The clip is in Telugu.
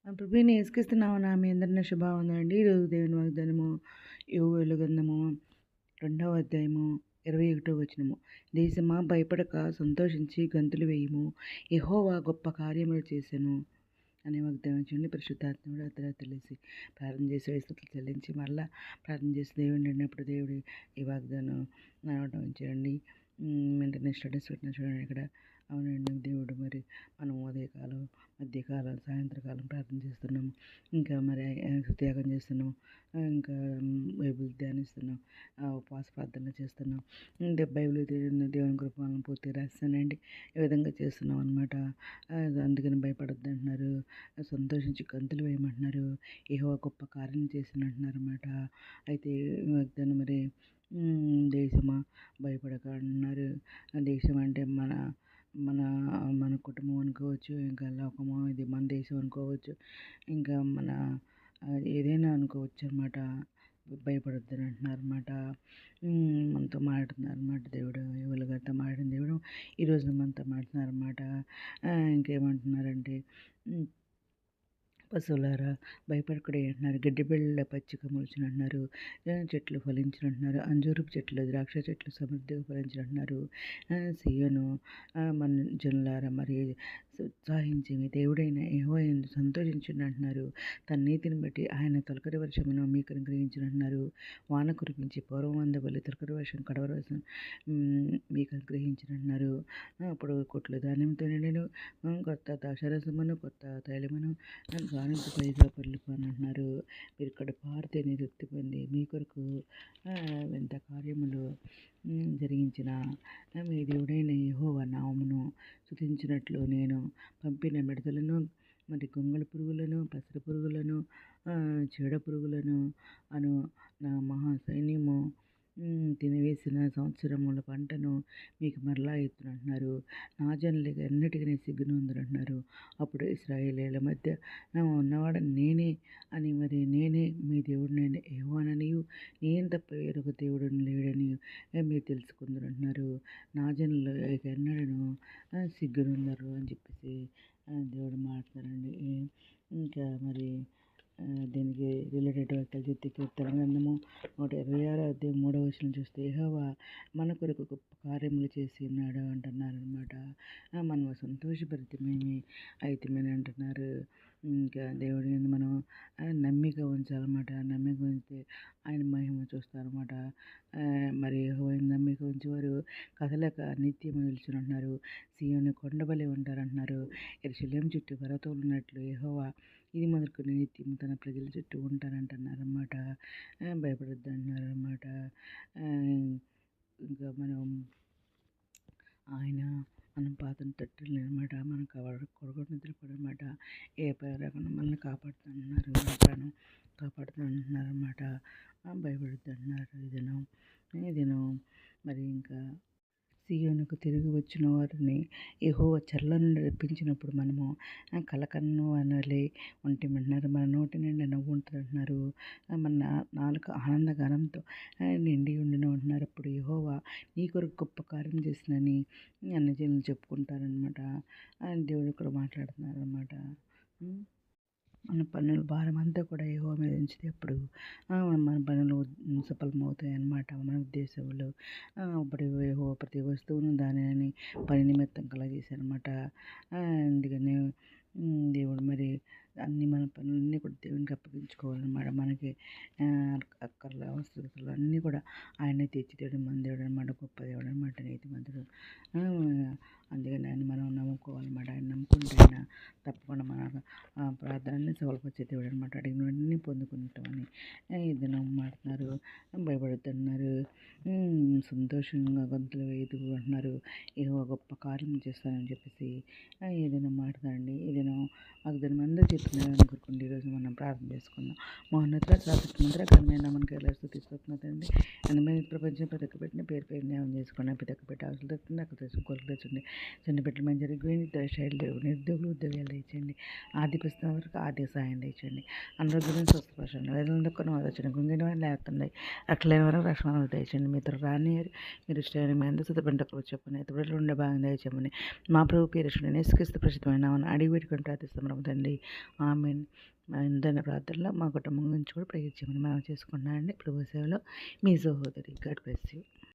ప్రభువైన యేసుక్రీస్తు నామమున మీ అందరిని శుభవందనండి. ఈరోజు దేవుని వాగ్దానము యోవేలు గ్రంథము 2వ అధ్యాయము 21వ వచనము. దేశమా భయపడక సంతోషించి గంతులు వేయుము, యెహోవా గొప్ప కార్యములు చేసెను అనే వాగ్దానం చూడండి. పరిశుద్ధాత్ముడు అర్ధరాత్రులేసి ప్రార్థన చేసి యేసుక్రీస్తుకు చెల్లించి మరలా ప్రార్థన చేసి దేవుడిని అడిగినప్పుడు దేవుడు ఈ వాగ్దానం నడవటం ఉంచండి. వెంటనే స్టడీస్ పెట్టిన చూడండి ఇక్కడ. అవునండి, దేవుడు మరి మనం ఉదయకాలం, మధ్యకాలం, సాయంత్రకాలం ప్రార్థన చేస్తున్నాము. ఇంకా మరి త్యాగం చేస్తున్నాం, ఇంకా బైబిల్ ధ్యానిస్తున్నాం, ఉపవాస ప్రార్థనలు చేస్తున్నాం. ఇంకా బైబిల్ దేవుని కృపలను పూర్తిగా రాస్తానండి. ఈ విధంగా చేస్తున్నాం అనమాట. అందుకని భయపడద్దు అంటున్నారు, సంతోషించి గంతులు వేయమంటున్నారు, యెహోవా గొప్ప కార్యం చేసినంటున్నారు అన్నమాట. అయితే వాగ్దానం మరి దేశమా భయపడక అంటున్నారు. దేశం అంటే మన మన మన కుటుంబం అనుకోవచ్చు, ఇంకా లోకము, ఇది మన దేశం అనుకోవచ్చు, ఇంకా మన ఏదైనా అనుకోవచ్చు అన్నమాట. భయపడొద్దని అంటున్నారు అన్నమాట. మనతో మాట్లాడుతున్నారు అన్నమాట దేవుడు. యోవేలు గారితో మాట్లాడిన దేవుడు ఈరోజు మనతో మాట్లాడుతున్నారు అన్నమాట. ఇంకేమంటున్నారంటే, పశువులారా భయపడకుడి అంటున్నారు, గడ్డి బిళ్ళ పచ్చిక మొలిచినంటున్నారు, చెట్లు ఫలించినంటున్నారు, అంజూరపు చెట్లు, ద్రాక్ష చెట్లు సమృద్ధిగా ఫలించినంటున్నారు. సీయోను మన జనులారా మరి ఉత్సాహించి మీ దేవుడైన యెహోవా యందు సంతోషించండి అంటున్నారు. తన నీతిని బట్టి ఆయన తొలకరి వర్షమును మీకు అనుగ్రహించినంటున్నారు. వాన కురిపించి పూర్వం అందబలి తొలకరి వర్షం కడవరి వర్షం మీకు అనుగ్రహించినంటున్నారు. అప్పుడు కొట్లు ధాన్యంతో నిండెను, కొత్త ద్రాక్షారసమును కొత్త తైలమును గానుగ పైగా అంటున్నారు. మీరు ఇక్కడ పారితేనే తృప్తి పొంది మీ కొరకు వింత కార్యములు జరిగించిన మీ దేవుడైన యెహోవా నామమును స్తుతించినట్లు నేను పంపిన మిడతలను, మరి గొంగళి పురుగులను, పెసర పురుగులను, చీడ పురుగులను అను నా మహా సైన్యము తినివేసిన సంవత్సరముల పంటను మీకు మరలా ఇస్తునంటున్నారు. నా జనులకి అన్నిటికీ సిగ్గునందునంటున్నారు. అప్పుడు ఇశ్రాయేలీయుల మధ్య ఉన్నవాడు నేనే అని, మరి నేనే మీ దేవుడినైన యెహోవాననియు, నేను తప్ప వేరొక దేవుడు లేడని మీరు తెలుసుకుందరంటున్నారు. నా జనులు ఎన్నడను సిగ్గునుందరు అని చెప్పేసి దేవుడు మాట్లాడారండి. ఇంకా మరి దీనికి రిలేటెడ్ వాక్యాలు చూస్తే కీర్తన గ్రంథము 126 అధ్యాయం 3వ వచనం చూస్తే, యెహోవా మన కొరకు గొప్ప కార్యములు చేసి ఉన్నాడు అంటున్నారు అనమాట. మనం సంతోషభరితమేమి అయితేమని అంటున్నారు. ఇంకా దేవుడి మీద మనం నమ్మిక ఉంచాలన్నమాట. నమ్మిక ఉంచితే ఆయన మహిమ చూస్తారన్నమాట. మరి యెహోవా నమ్మిక ఉంచేవారు కదలక నిత్యము నిలుచునంటున్నారు. సీయోను కొండబలి ఉంటారంటున్నారు. యెరూషలేము చుట్టూ పర్వతములు ఉన్నట్లు యెహోవా ఇది మొదలుకొని నిత్యము తన ప్రజల చుట్టూ ఉంటారంటున్నారన్నమాట. భయపడొద్దు అంటున్నారన్నమాట. ఇంకా ఆయన మనం పాదం తట్టలేదు అనమాట. మనం కొడగొట్టు నిద్రపోడనమాట. ఏ రాకుండా మనల్ని కాపాడుతున్నారు, ప్రాణం కాపాడుతున్నారు అనమాట. భయపడొద్దు అంటున్నారు. ఈ దినం మరి ఇంకా సీయోనుకు తిరిగి వచ్చిన వారిని యెహోవా చెరల నుండి రప్పించినప్పుడు మనము కలకన్ను అనలే ఉంటమంటున్నారు. మన నోటి నిండా నవ్వు ఉంటుంది అంటున్నారు. మన నాలుక ఆనందగానంతో నిండి ఉండిన ఉంటున్నారు. అప్పుడు యెహోవా నీ కొరకు గొప్ప కార్యం చేసినని అన్ని జనులు చెప్పుకుంటారనమాట. దేవుడు ఇక్కడ మాట్లాడుతున్నారు అనమాట. మన పనుల భారం అంతా కూడా యెహోవా మీద ఉంచితే అప్పుడు మన పనులు సఫలమవుతాయి అన్నమాట. మన ఉద్దేశంలో అప్పుడు యెహోవా ప్రతి వస్తువును దానిని పని నిమిత్తం కలగజేశారన్నమాట. అందుకని దేవుడు మరి మన పనులన్నీ కూడా దేవునికి అప్పగించుకోవాలన్నమాట. మనకి అక్కర్ల అవసరతలు అన్నీ కూడా ఆయనే తీర్చిదేవుడు, మన దేవుడు అనమాట. గొప్ప దేవుడు అనమాట, నీతిమంతుడు. అందుకని ఆయన మనం నమ్ముకోవాలన్నమాట. ఆయన నమ్ముకుంటే ఆయన తప్పకుండా మన ప్రార్థనని సఫలపరిచే దేవుడు అనమాట. అడిగినవన్నీ పొందుకుంటామని ఇది నమ్మాడుతున్నారు. భయపడుతున్నారు, సంతోషంగా గొంతులు వేయదు అంటున్నారు. ఏవో గొప్ప కార్యం చేస్తానని చెప్పేసి ఏదైనా మాట్లాడండి. ఏదైనా వాగ్దానం అందరూ చెప్తున్నారు అనుకోకుండా ఈరోజు మనం ప్రార్థన చేసుకుందాం. మౌనత శాశ్వతంగా కన్మైన మనకి ఎలా స్థుతిస్తుందండి. అందమైన ప్రపంచం ప్రతి ఒక్క పెట్టిన పేరు పేరు న్యాయం చేసుకుని ప్రతి ఒక్క పెట్టి ఆశలు తెచ్చుకుంది, అక్కడ తెచ్చుకుని కొరకు తెచ్చండి. చిన్న పెట్టిన మంచి జరిగిపోయింది. శైలి నిరుద్యోగులు ఉద్యోగాలు తెచ్చండి. ఆది పుస్తకం వరకు ఆర్థిక సహాయం తెచ్చండి. అనారోగ్యం స్వస్థపరచండి. వేదనకు ఆలోచన గుంగిన వాళ్ళు లేకుండా అట్లైన వరకు రక్షణ తెచ్చండి. మీతో రాని మీరు ఇష్టమైన మీ అందరూ సుతపంటకు చెప్పండి. ఎదురులో ఉండే భాగం దయచేయమని మా ప్రభు పేరు నేసుకిస్తూ ప్రసిద్ధమైన అడిగి పెట్టుకుని ప్రార్థిస్తాం తండ్రి. ఆమెన్. అందరి ప్రార్థనలో మా కుటుంబం గురించి కూడా ప్రేయర్ చేయమని మనం చేసుకుంటున్నానండి. ప్రభు సేవలో మీ సహోదరి. God bless you.